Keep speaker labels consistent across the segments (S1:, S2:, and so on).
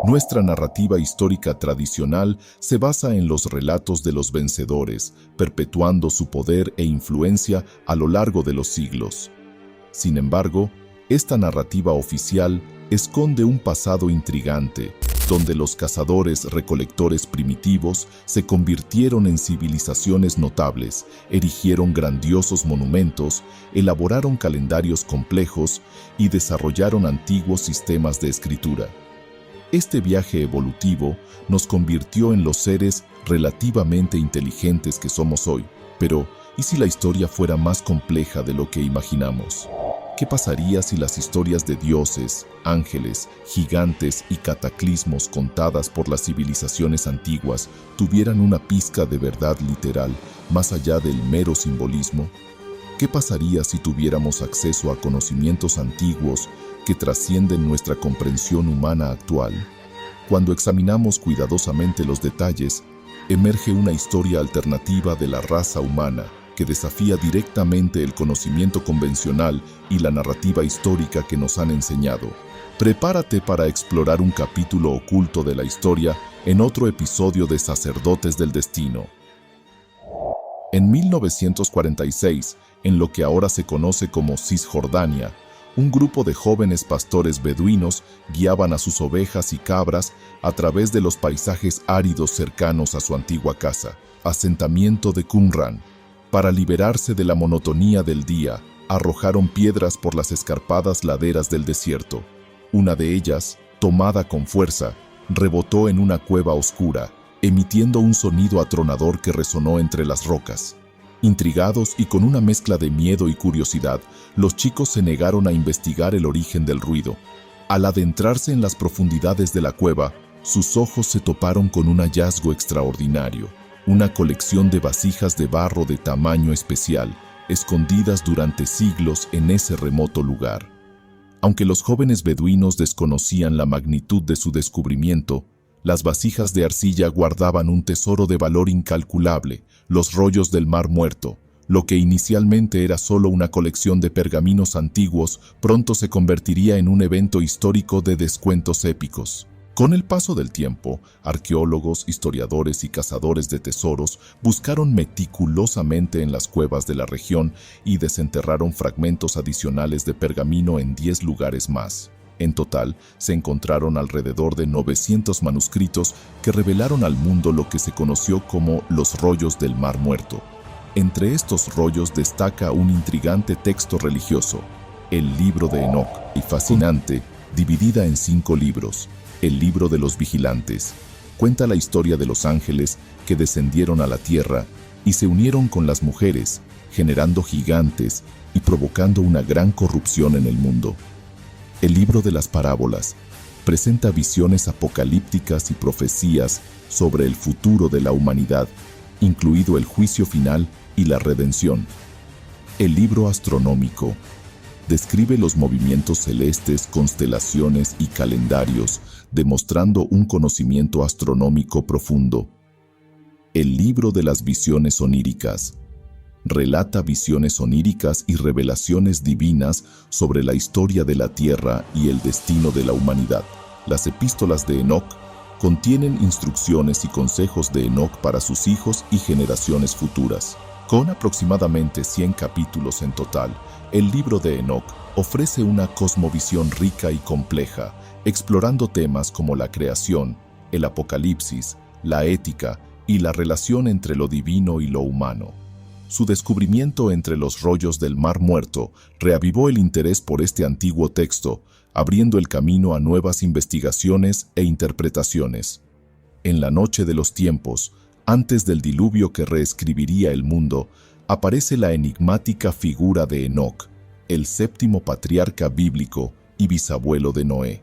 S1: Nuestra narrativa histórica tradicional se basa en los relatos de los vencedores, perpetuando su poder e influencia a lo largo de los siglos. Sin embargo, esta narrativa oficial esconde un pasado intrigante, donde los cazadores-recolectores primitivos se convirtieron en civilizaciones notables, erigieron grandiosos monumentos, elaboraron calendarios complejos y desarrollaron antiguos sistemas de escritura. Este viaje evolutivo nos convirtió en los seres relativamente inteligentes que somos hoy. Pero, ¿y si la historia fuera más compleja de lo que imaginamos? ¿Qué pasaría si las historias de dioses, ángeles, gigantes y cataclismos contadas por las civilizaciones antiguas tuvieran una pizca de verdad literal, más allá del mero simbolismo? ¿Qué pasaría si tuviéramos acceso a conocimientos antiguos que trascienden nuestra comprensión humana actual? Cuando examinamos cuidadosamente los detalles, emerge una historia alternativa de la raza humana que desafía directamente el conocimiento convencional y la narrativa histórica que nos han enseñado. Prepárate para explorar un capítulo oculto de la historia en otro episodio de Sacerdotes del Destino. En 1946, en lo que ahora se conoce como Cisjordania, un grupo de jóvenes pastores beduinos guiaban a sus ovejas y cabras a través de los paisajes áridos cercanos a su antigua casa, asentamiento de Qumran. Para liberarse de la monotonía del día, arrojaron piedras por las escarpadas laderas del desierto. Una de ellas, tomada con fuerza, rebotó en una cueva oscura, emitiendo un sonido atronador que resonó entre las rocas. Intrigados y con una mezcla de miedo y curiosidad, los chicos se negaron a investigar el origen del ruido. Al adentrarse en las profundidades de la cueva, sus ojos se toparon con un hallazgo extraordinario, una colección de vasijas de barro de tamaño especial, escondidas durante siglos en ese remoto lugar. Aunque los jóvenes beduinos desconocían la magnitud de su descubrimiento, las vasijas de arcilla guardaban un tesoro de valor incalculable, los rollos del Mar Muerto. Lo que inicialmente era solo una colección de pergaminos antiguos, pronto se convertiría en un evento histórico de descuentos épicos. Con el paso del tiempo, arqueólogos, historiadores y cazadores de tesoros buscaron meticulosamente en las cuevas de la región y desenterraron fragmentos adicionales de pergamino en 10 lugares más. En total, se encontraron alrededor de 900 manuscritos que revelaron al mundo lo que se conoció como los rollos del Mar Muerto. Entre estos rollos destaca un intrigante texto religioso, el Libro de Enoc, y fascinante, dividida en 5 libros. El Libro de los Vigilantes cuenta la historia de los ángeles que descendieron a la tierra y se unieron con las mujeres, generando gigantes y provocando una gran corrupción en el mundo. El Libro de las Parábolas presenta visiones apocalípticas y profecías sobre el futuro de la humanidad, incluido el juicio final y la redención. El Libro Astronómico describe los movimientos celestes, constelaciones y calendarios, demostrando un conocimiento astronómico profundo. El Libro de las Visiones Oníricas relata visiones oníricas y revelaciones divinas sobre la historia de la Tierra y el destino de la humanidad. Las epístolas de Enoc contienen instrucciones y consejos de Enoc para sus hijos y generaciones futuras. Con aproximadamente 100 capítulos en total, el libro de Enoc ofrece una cosmovisión rica y compleja, explorando temas como la creación, el apocalipsis, la ética y la relación entre lo divino y lo humano. Su descubrimiento entre los rollos del Mar Muerto reavivó el interés por este antiguo texto, abriendo el camino a nuevas investigaciones e interpretaciones. En la noche de los tiempos, antes del diluvio que reescribiría el mundo, aparece la enigmática figura de Enoc, el 7º patriarca bíblico y bisabuelo de Noé.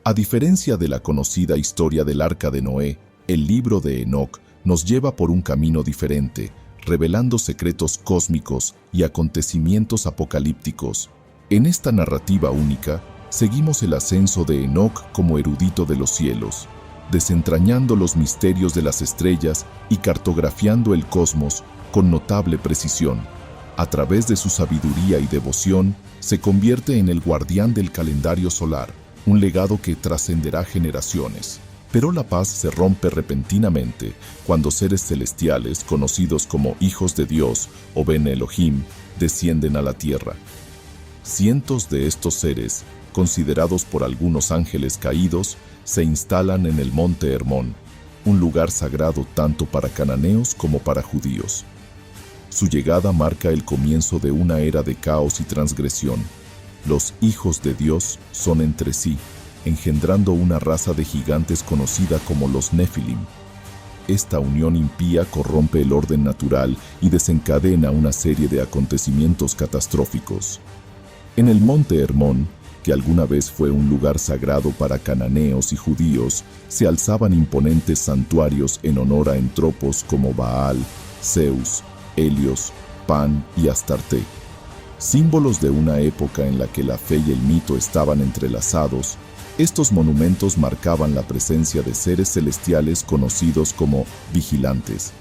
S1: A diferencia de la conocida historia del Arca de Noé, el libro de Enoc nos lleva por un camino diferente, revelando secretos cósmicos y acontecimientos apocalípticos. En esta narrativa única, seguimos el ascenso de Enoc como erudito de los cielos, desentrañando los misterios de las estrellas y cartografiando el cosmos con notable precisión. A través de su sabiduría y devoción, se convierte en el guardián del calendario solar, un legado que trascenderá generaciones. Pero la paz se rompe repentinamente cuando seres celestiales, conocidos como hijos de Dios o Ben Elohim, descienden a la tierra. Cientos de estos seres, considerados por algunos ángeles caídos, se instalan en el monte Hermón, un lugar sagrado tanto para cananeos como para judíos. Su llegada marca el comienzo de una era de caos y transgresión. Los hijos de Dios son entre sí, engendrando una raza de gigantes conocida como los Nefilim. Esta unión impía corrompe el orden natural y desencadena una serie de acontecimientos catastróficos. En el monte Hermón, que alguna vez fue un lugar sagrado para cananeos y judíos, se alzaban imponentes santuarios en honor a entropos como Baal, Zeus, Helios, Pan y Astarte. Símbolos de una época en la que la fe y el mito estaban entrelazados, estos monumentos marcaban la presencia de seres celestiales conocidos como vigilantes.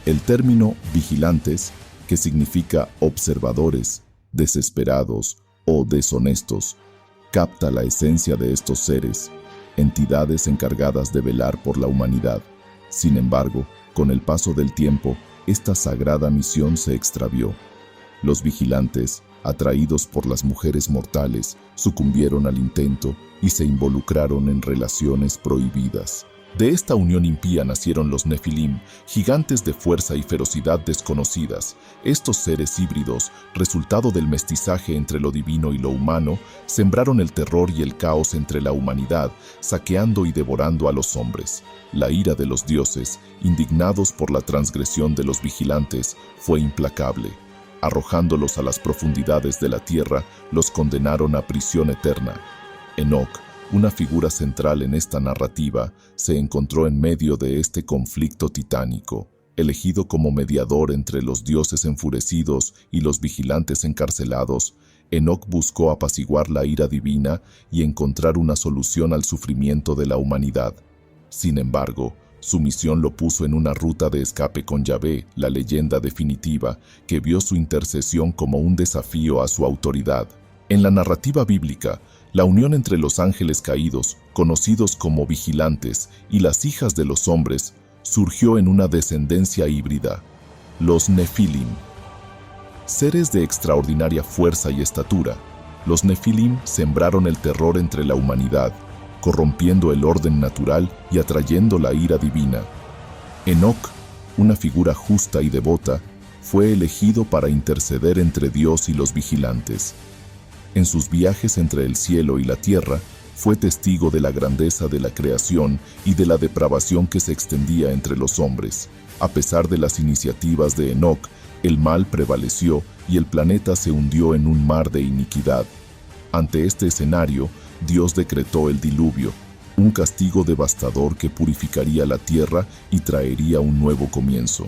S1: El término vigilantes, que significa observadores, desesperados o deshonestos, capta la esencia de estos seres, entidades encargadas de velar por la humanidad. Sin embargo, con el paso del tiempo, esta sagrada misión se extravió. Los vigilantes, atraídos por las mujeres mortales, sucumbieron al intento y se involucraron en relaciones prohibidas. De esta unión impía nacieron los Nefilim, gigantes de fuerza y ferocidad desconocidas. Estos seres híbridos, resultado del mestizaje entre lo divino y lo humano, sembraron el terror y el caos entre la humanidad, saqueando y devorando a los hombres. La ira de los dioses, indignados por la transgresión de los vigilantes, fue implacable. Arrojándolos a las profundidades de la tierra, los condenaron a prisión eterna. Enoc, una figura central en esta narrativa, se encontró en medio de este conflicto titánico. Elegido como mediador entre los dioses enfurecidos y los vigilantes encarcelados, Enoc buscó apaciguar la ira divina y encontrar una solución al sufrimiento de la humanidad. Sin embargo, su misión lo puso en una ruta de escape con Yahvé, la leyenda definitiva, que vio su intercesión como un desafío a su autoridad. En la narrativa bíblica, la unión entre los ángeles caídos, conocidos como vigilantes, y las hijas de los hombres, surgió en una descendencia híbrida, los Nefilim. Seres de extraordinaria fuerza y estatura, los Nefilim sembraron el terror entre la humanidad, corrompiendo el orden natural y atrayendo la ira divina. Enoc, una figura justa y devota, fue elegido para interceder entre Dios y los vigilantes. En sus viajes entre el cielo y la tierra, fue testigo de la grandeza de la creación y de la depravación que se extendía entre los hombres. A pesar de las iniciativas de Enoc, el mal prevaleció y el planeta se hundió en un mar de iniquidad. Ante este escenario, Dios decretó el diluvio, un castigo devastador que purificaría la tierra y traería un nuevo comienzo.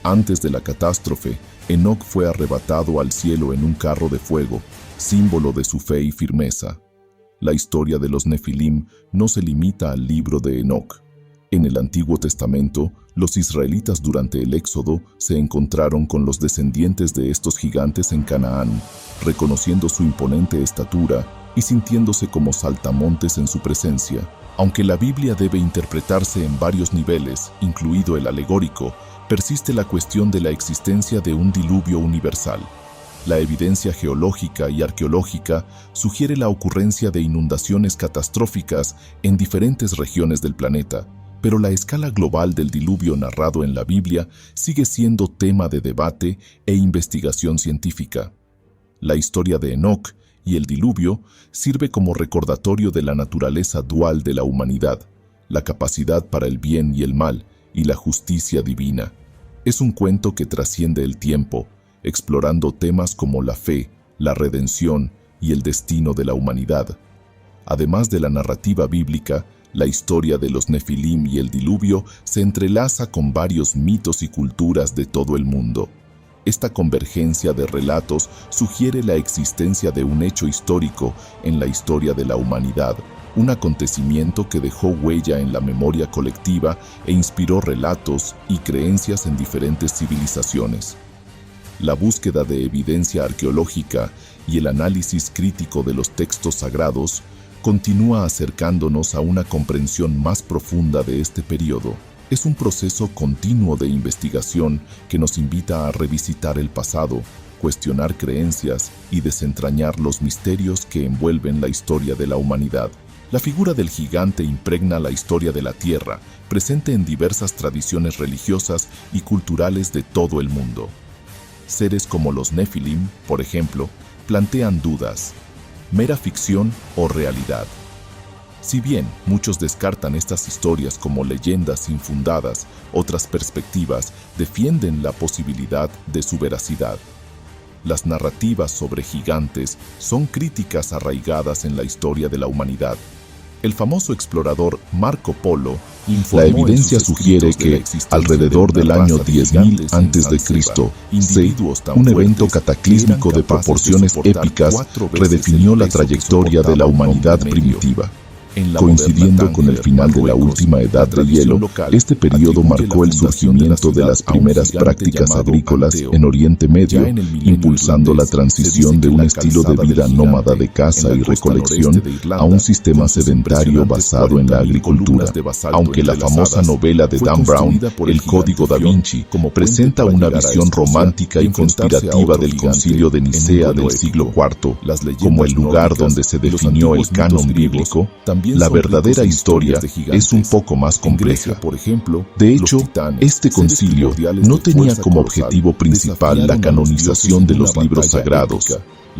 S1: Antes de la catástrofe, Enoc fue arrebatado al cielo en un carro de fuego, símbolo de su fe y firmeza. La historia de los Nefilim no se limita al libro de Enoc. En el Antiguo Testamento, los israelitas durante el Éxodo se encontraron con los descendientes de estos gigantes en Canaán, reconociendo su imponente estatura y sintiéndose como saltamontes en su presencia. Aunque la Biblia debe interpretarse en varios niveles, incluido el alegórico, persiste la cuestión de la existencia de un diluvio universal. La evidencia geológica y arqueológica sugiere la ocurrencia de inundaciones catastróficas en diferentes regiones del planeta, pero la escala global del diluvio narrado en la Biblia sigue siendo tema de debate e investigación científica. La historia de Enoc y el diluvio sirve como recordatorio de la naturaleza dual de la humanidad, la capacidad para el bien y el mal y la justicia divina. Es un cuento que trasciende el tiempo, explorando temas como la fe, la redención y el destino de la humanidad. Además de la narrativa bíblica, la historia de los Nefilim y el diluvio se entrelaza con varios mitos y culturas de todo el mundo. Esta convergencia de relatos sugiere la existencia de un hecho histórico en la historia de la humanidad, un acontecimiento que dejó huella en la memoria colectiva e inspiró relatos y creencias en diferentes civilizaciones. La búsqueda de evidencia arqueológica y el análisis crítico de los textos sagrados continúa acercándonos a una comprensión más profunda de este periodo. Es un proceso continuo de investigación que nos invita a revisitar el pasado, cuestionar creencias y desentrañar los misterios que envuelven la historia de la humanidad. La figura del gigante impregna la historia de la Tierra, presente en diversas tradiciones religiosas y culturales de todo el mundo. Seres como los Nefilim, por ejemplo, plantean dudas: ¿mera ficción o realidad? Si bien muchos descartan estas historias como leyendas infundadas, otras perspectivas defienden la posibilidad de su veracidad. Las narrativas sobre gigantes son críticas arraigadas en la historia de la humanidad. El famoso explorador Marco Polo informó.
S2: La evidencia sugiere que, alrededor del año 10.000 a.C., un evento cataclísmico de proporciones épicas redefinió la trayectoria de la humanidad primitiva. Coincidiendo con el final de la última edad de hielo, este periodo marcó el surgimiento de las primeras prácticas agrícolas en Oriente Medio, impulsando la transición de un estilo de vida nómada de caza y recolección a un sistema sedentario basado en la agricultura. Aunque la famosa novela de Dan Brown, El Código da Vinci, presenta una visión romántica y conspirativa del Concilio de Nicea del siglo IV como el lugar donde se definió el canon bíblico, la verdadera historia es un poco más compleja. De hecho, este concilio no tenía como objetivo principal la canonización de los libros sagrados.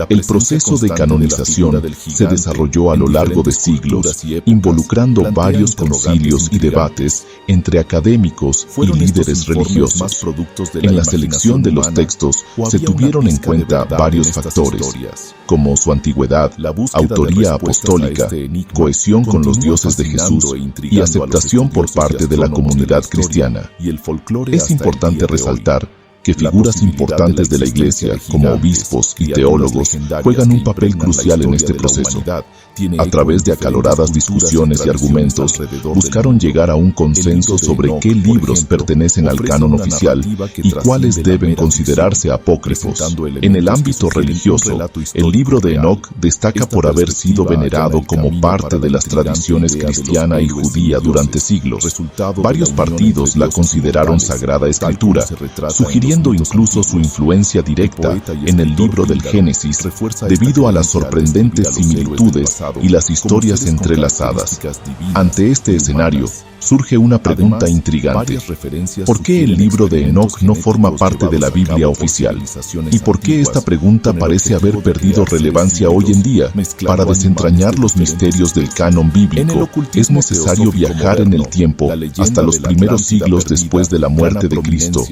S2: El proceso de canonización se desarrolló a lo largo de siglos, involucrando varios concilios y debates entre académicos y líderes religiosos. En la selección de los textos se tuvieron en cuenta varios factores, como su antigüedad, autoría apostólica, cohesión con los dioses de Jesús y aceptación por parte de la comunidad cristiana. Es importante resaltar que figuras importantes de la Iglesia, como obispos y teólogos, juegan un papel crucial en este proceso. A través de acaloradas discusiones y argumentos, buscaron llegar a un consenso sobre qué libros pertenecen al canon oficial y cuáles deben considerarse apócrifos. En el ámbito religioso, el libro de Enoc destaca por haber sido venerado como parte de las tradiciones cristiana y judía durante siglos. Varios partidos la consideraron sagrada escritura, sugiriendo incluso su influencia directa en el libro del Génesis, debido a las sorprendentes similitudes y las historias entrelazadas. Ante este escenario, surge una pregunta intrigante: ¿por qué el libro de Enoc no forma parte de la Biblia oficial? ¿Y por qué esta pregunta parece haber perdido relevancia hoy en día? Para desentrañar los misterios del canon bíblico, es necesario viajar en el tiempo hasta los primeros siglos después de la muerte de Cristo.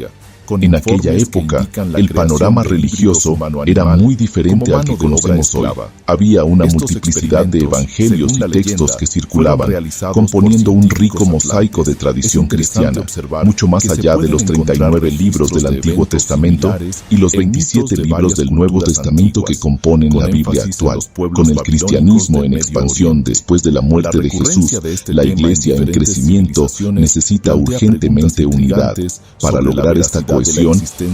S2: En aquella época, el panorama religioso era muy diferente al que conocemos hoy. Había una multiplicidad de evangelios y textos que circulaban, componiendo un rico mosaico de tradición cristiana, mucho más allá de los 39 libros del Antiguo Testamento y los 27 libros del Nuevo Testamento que componen la Biblia actual. Con el cristianismo en expansión después de la muerte de Jesús, la Iglesia en crecimiento necesita urgentemente unidad. Para lograr esta cohesión,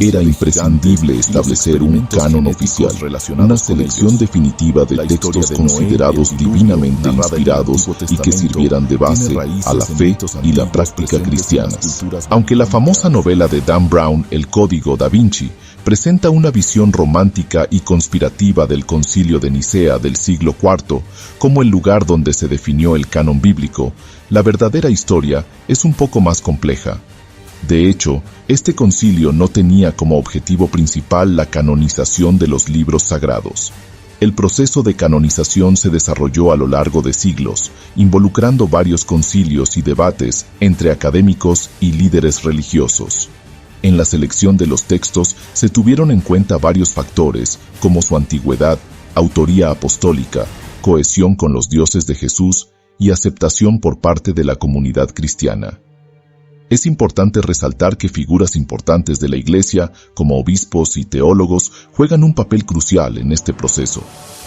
S2: era imprescindible establecer un canon oficial, una selección definitiva de textos considerados divinamente inspirados y que sirvieran de base a la fe y la práctica cristianas. Aunque la famosa novela de Dan Brown, El Código da Vinci, presenta una visión romántica y conspirativa del Concilio de Nicea del siglo IV como el lugar donde se definió el canon bíblico, la verdadera historia es un poco más compleja. De hecho, este concilio no tenía como objetivo principal la canonización de los libros sagrados. El proceso de canonización se desarrolló a lo largo de siglos, involucrando varios concilios y debates entre académicos y líderes religiosos. En la selección de los textos se tuvieron en cuenta varios factores, como su antigüedad, autoría apostólica, cohesión con los dioses de Jesús y aceptación por parte de la comunidad cristiana. Es importante resaltar que figuras importantes de la Iglesia, como obispos y teólogos, juegan un papel crucial en este proceso.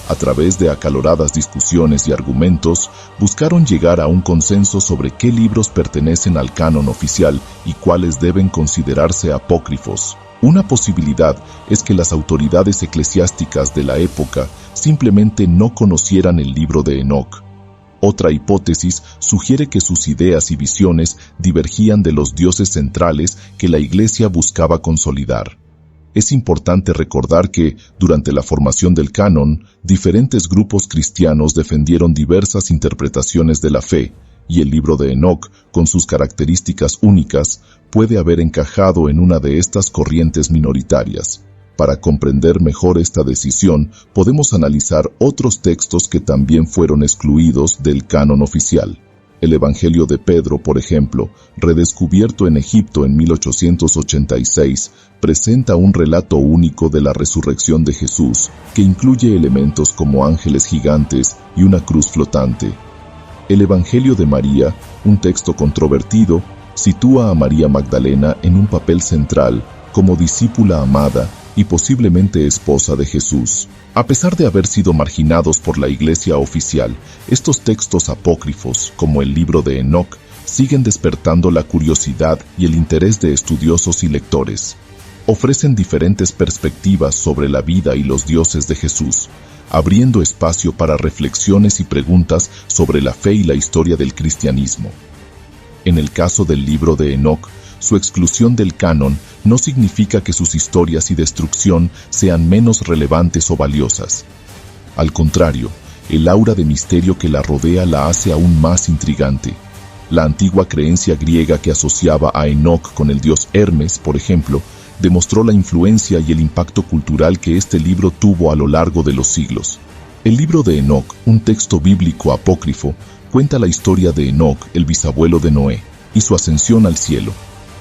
S2: A través de acaloradas discusiones y argumentos, buscaron llegar a un consenso sobre qué libros pertenecen al canon oficial y cuáles deben considerarse apócrifos. Una posibilidad es que las autoridades eclesiásticas de la época simplemente no conocieran el libro de Enoc,
S1: Otra hipótesis sugiere que sus ideas y visiones divergían de los dioses centrales que la Iglesia buscaba consolidar. Es importante recordar que, durante la formación del canon, diferentes grupos cristianos defendieron diversas interpretaciones de la fe, y el libro de Enoc, con sus características únicas, puede haber encajado en una de estas corrientes minoritarias. Para comprender mejor esta decisión, podemos analizar otros textos que también fueron excluidos del canon oficial. El Evangelio de Pedro, por ejemplo, redescubierto en Egipto en 1886, presenta un relato único de la resurrección de Jesús, que incluye elementos como ángeles gigantes y una cruz flotante. El Evangelio de María, un texto controvertido, sitúa a María Magdalena en un papel central como discípula amada y posiblemente esposa de Jesús. A pesar de haber sido marginados por la Iglesia oficial, estos textos apócrifos, como el libro de Enoc, siguen despertando la curiosidad y el interés de estudiosos y lectores. Ofrecen diferentes perspectivas sobre la vida y los dioses de Jesús, abriendo espacio para reflexiones y preguntas sobre la fe y la historia del cristianismo. En el caso del libro de Enoc, su exclusión del canon no significa que sus historias y destrucción sean menos relevantes o valiosas. Al contrario, el aura de misterio que la rodea la hace aún más intrigante. La antigua creencia griega que asociaba a Enoc con el dios Hermes, por ejemplo, demostró la influencia y el impacto cultural que este libro tuvo a lo largo de los siglos. El libro de Enoc, un texto bíblico apócrifo, cuenta la historia de Enoc, el bisabuelo de Noé, y su ascensión al cielo.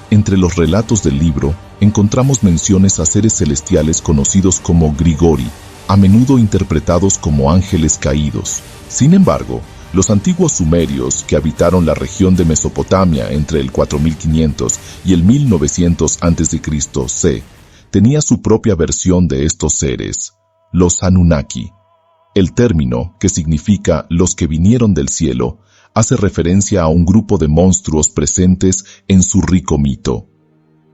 S1: Entre los relatos del libro, encontramos menciones a seres celestiales conocidos como Grigori, a menudo interpretados como ángeles caídos. Sin embargo, los antiguos sumerios que habitaron la región de Mesopotamia entre el 4500 y el 1900 a.C. tenía su propia versión de estos seres, los Anunnaki. El término, que significa los que vinieron del cielo, hace referencia a un grupo de monstruos presentes en su rico mito.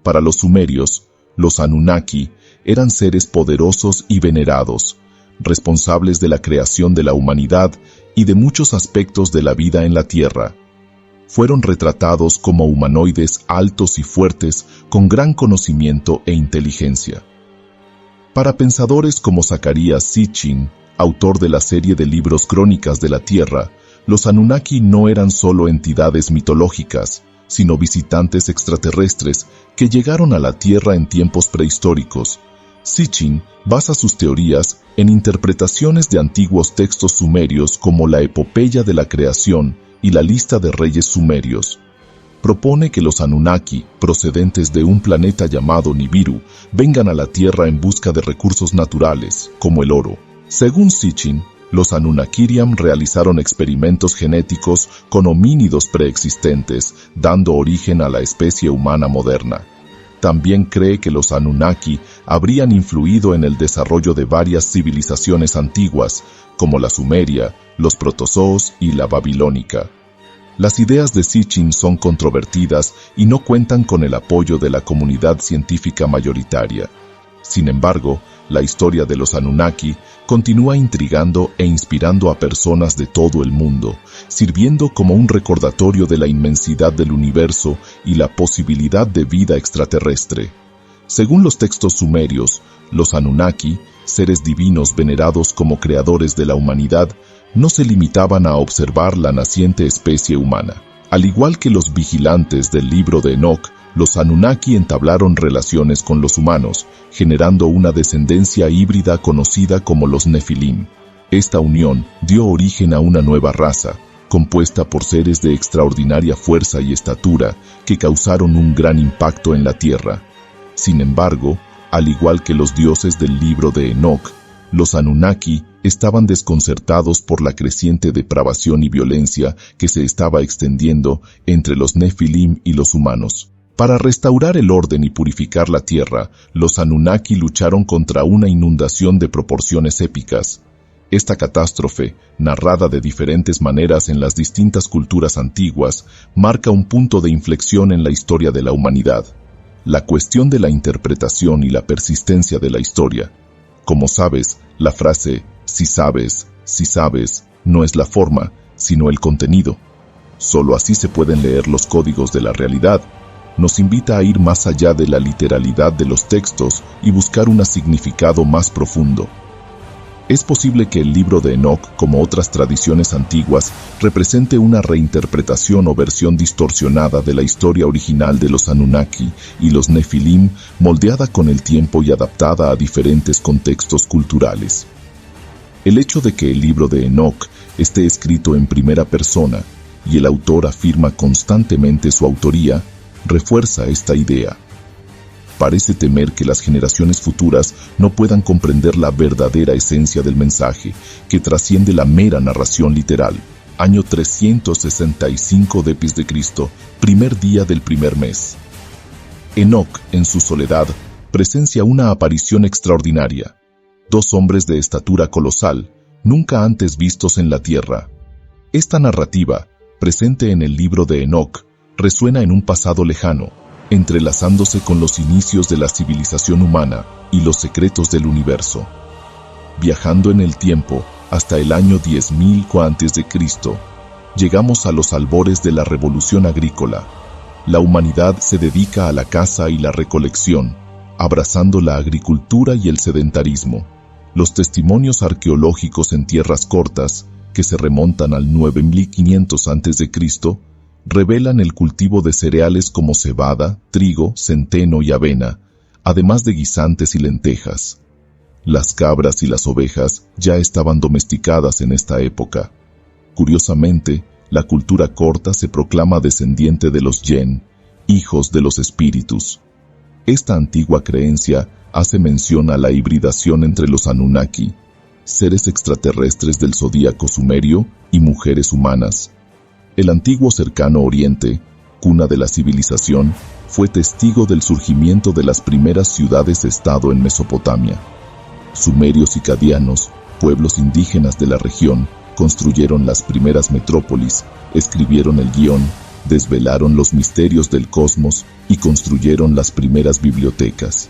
S1: Para los sumerios, los Anunnaki eran seres poderosos y venerados, responsables de la creación de la humanidad y de muchos aspectos de la vida en la Tierra. Fueron retratados como humanoides altos y fuertes con gran conocimiento e inteligencia. Para pensadores como Zacarías Sitchin, autor de la serie de libros Crónicas de la Tierra, los Anunnaki no eran solo entidades mitológicas, sino visitantes extraterrestres que llegaron a la Tierra en tiempos prehistóricos. Sitchin basa sus teorías en interpretaciones de antiguos textos sumerios como la Epopeya de la Creación y la Lista de Reyes Sumerios. Propone que los Anunnaki, procedentes de un planeta llamado Nibiru, vengan a la Tierra en busca de recursos naturales, como el oro. Según Sitchin, los Anunnakiriam realizaron experimentos genéticos con homínidos preexistentes, dando origen a la especie humana moderna. También cree que los Anunnaki habrían influido en el desarrollo de varias civilizaciones antiguas, como la Sumeria, los protozoos y la babilónica. Las ideas de Sitchin son controvertidas y no cuentan con el apoyo de la comunidad científica mayoritaria. Sin embargo, la historia de los Anunnaki continúa intrigando e inspirando a personas de todo el mundo, sirviendo como un recordatorio de la inmensidad del universo y la posibilidad de vida extraterrestre. Según los textos sumerios, los Anunnaki, seres divinos venerados como creadores de la humanidad, no se limitaban a observar la naciente especie humana. Al igual que los vigilantes del libro de Enoc, los Anunnaki entablaron relaciones con los humanos, generando una descendencia híbrida conocida como los Nefilim. Esta unión dio origen a una nueva raza, compuesta por seres de extraordinaria fuerza y estatura que causaron un gran impacto en la Tierra. Sin embargo, al igual que los dioses del libro de Enoc, los Anunnaki estaban desconcertados por la creciente depravación y violencia que se estaba extendiendo entre los Nefilim y los humanos. Para restaurar el orden y purificar la tierra, los Anunnaki lucharon contra una inundación de proporciones épicas. Esta catástrofe, narrada de diferentes maneras en las distintas culturas antiguas, marca un punto de inflexión en la historia de la humanidad. La cuestión de la interpretación y la persistencia de la historia. Como sabes, la frase si sabes, no es la forma, sino el contenido. Solo así se pueden leer los códigos de la realidad. Nos invita a ir más allá de la literalidad de los textos y buscar un significado más profundo. Es posible que el libro de Enoc, como otras tradiciones antiguas, represente una reinterpretación o versión distorsionada de la historia original de los Anunnaki y los Nefilim, moldeada con el tiempo y adaptada a diferentes contextos culturales. El hecho de que el libro de Enoc esté escrito en primera persona y el autor afirma constantemente su autoría, refuerza esta idea. Parece temer que las generaciones futuras no puedan comprender la verdadera esencia del mensaje, que trasciende la mera narración literal. Año 365 d.C., primer día del primer mes. Enoc, en su soledad, presencia una aparición extraordinaria. 2 hombres de estatura colosal, nunca antes vistos en la tierra. Esta narrativa, presente en el libro de Enoc, resuena en un pasado lejano, entrelazándose con los inicios de la civilización humana y los secretos del universo. Viajando en el tiempo hasta el año 10.000 a.C., llegamos a los albores de la revolución agrícola. La humanidad se dedica a la caza y la recolección, abrazando la agricultura y el sedentarismo. Los testimonios arqueológicos en tierras cortas, que se remontan al 9500 a.C., revelan el cultivo de cereales como cebada, trigo, centeno y avena, además de guisantes y lentejas. Las cabras y las ovejas ya estaban domesticadas en esta época. Curiosamente, la cultura corta se proclama descendiente de los Yen, hijos de los espíritus. Esta antigua creencia hace mención a la hibridación entre los Anunnaki, seres extraterrestres del zodíaco sumerio, y mujeres humanas. El antiguo cercano Oriente, cuna de la civilización, fue testigo del surgimiento de las primeras ciudades-estado en Mesopotamia. Sumerios y cadianos, pueblos indígenas de la región, construyeron las primeras metrópolis, escribieron el guión, desvelaron los misterios del cosmos y construyeron las primeras bibliotecas.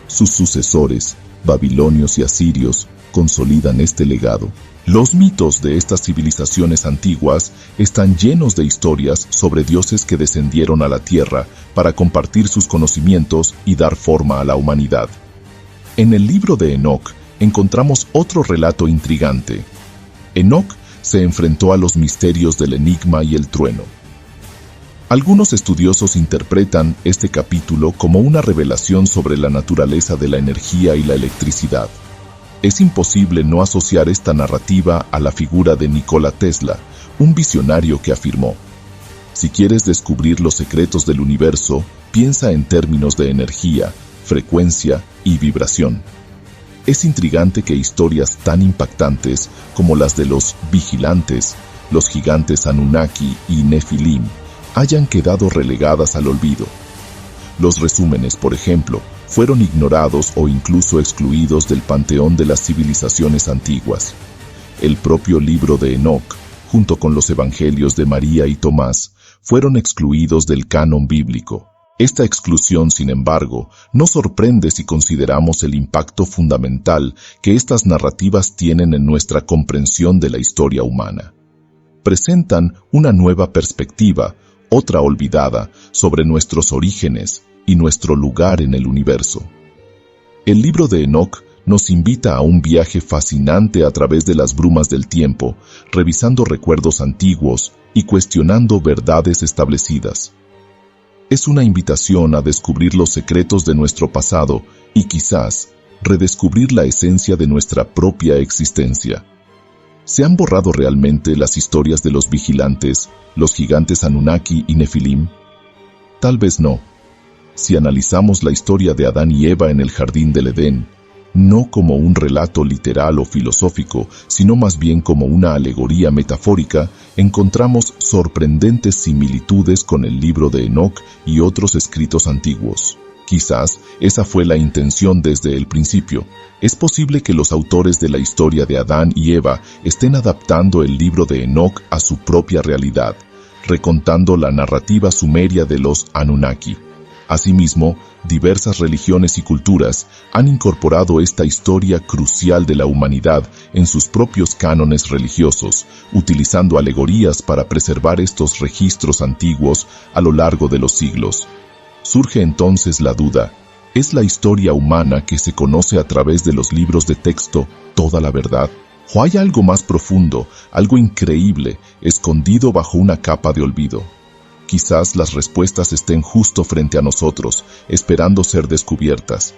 S1: Sus sucesores, babilonios y asirios, consolidan este legado. Los mitos de estas civilizaciones antiguas están llenos de historias sobre dioses que descendieron a la tierra para compartir sus conocimientos y dar forma a la humanidad. En el libro de Enoc encontramos otro relato intrigante. Enoc se enfrentó a los misterios del enigma y el trueno. Algunos estudiosos interpretan este capítulo como una revelación sobre la naturaleza de la energía y la electricidad. Es imposible no asociar esta narrativa a la figura de Nikola Tesla, un visionario que afirmó: si quieres descubrir los secretos del universo, piensa en términos de energía, frecuencia y vibración. Es intrigante que historias tan impactantes como las de los vigilantes, los gigantes Anunnaki y Nefilim, hayan quedado relegadas al olvido. Los resúmenes, por ejemplo, fueron ignorados o incluso excluidos del panteón de las civilizaciones antiguas. El propio libro de Enoc, junto con los evangelios de María y Tomás, fueron excluidos del canon bíblico. Esta exclusión, sin embargo, no sorprende si consideramos el impacto fundamental que estas narrativas tienen en nuestra comprensión de la historia humana. Presentan una nueva perspectiva, otra olvidada, sobre nuestros orígenes y nuestro lugar en el universo. El libro de Enoc nos invita a un viaje fascinante a través de las brumas del tiempo, revisando recuerdos antiguos y cuestionando verdades establecidas. Es una invitación a descubrir los secretos de nuestro pasado y quizás redescubrir la esencia de nuestra propia existencia. ¿Se han borrado realmente las historias de los vigilantes, los gigantes Anunnaki y Nefilim? Tal vez no. Si analizamos la historia de Adán y Eva en el jardín del Edén, no como un relato literal o filosófico, sino más bien como una alegoría metafórica, encontramos sorprendentes similitudes con el libro de Enoc y otros escritos antiguos. Quizás esa fue la intención desde el principio. Es posible que los autores de la historia de Adán y Eva estén adaptando el libro de Enoc a su propia realidad, recontando la narrativa sumeria de los Anunnaki. Asimismo, diversas religiones y culturas han incorporado esta historia crucial de la humanidad en sus propios cánones religiosos, utilizando alegorías para preservar estos registros antiguos a lo largo de los siglos. Surge entonces la duda: ¿es la historia humana que se conoce a través de los libros de texto toda la verdad? ¿O hay algo más profundo, algo increíble, escondido bajo una capa de olvido? Quizás las respuestas estén justo frente a nosotros, esperando ser descubiertas.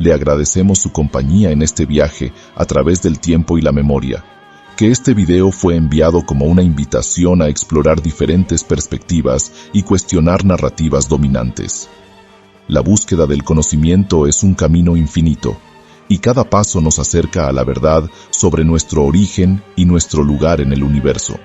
S1: Le agradecemos su compañía en este viaje a través del tiempo y la memoria. Que este video fue enviado como una invitación a explorar diferentes perspectivas y cuestionar narrativas dominantes. La búsqueda del conocimiento es un camino infinito, y cada paso nos acerca a la verdad sobre nuestro origen y nuestro lugar en el universo.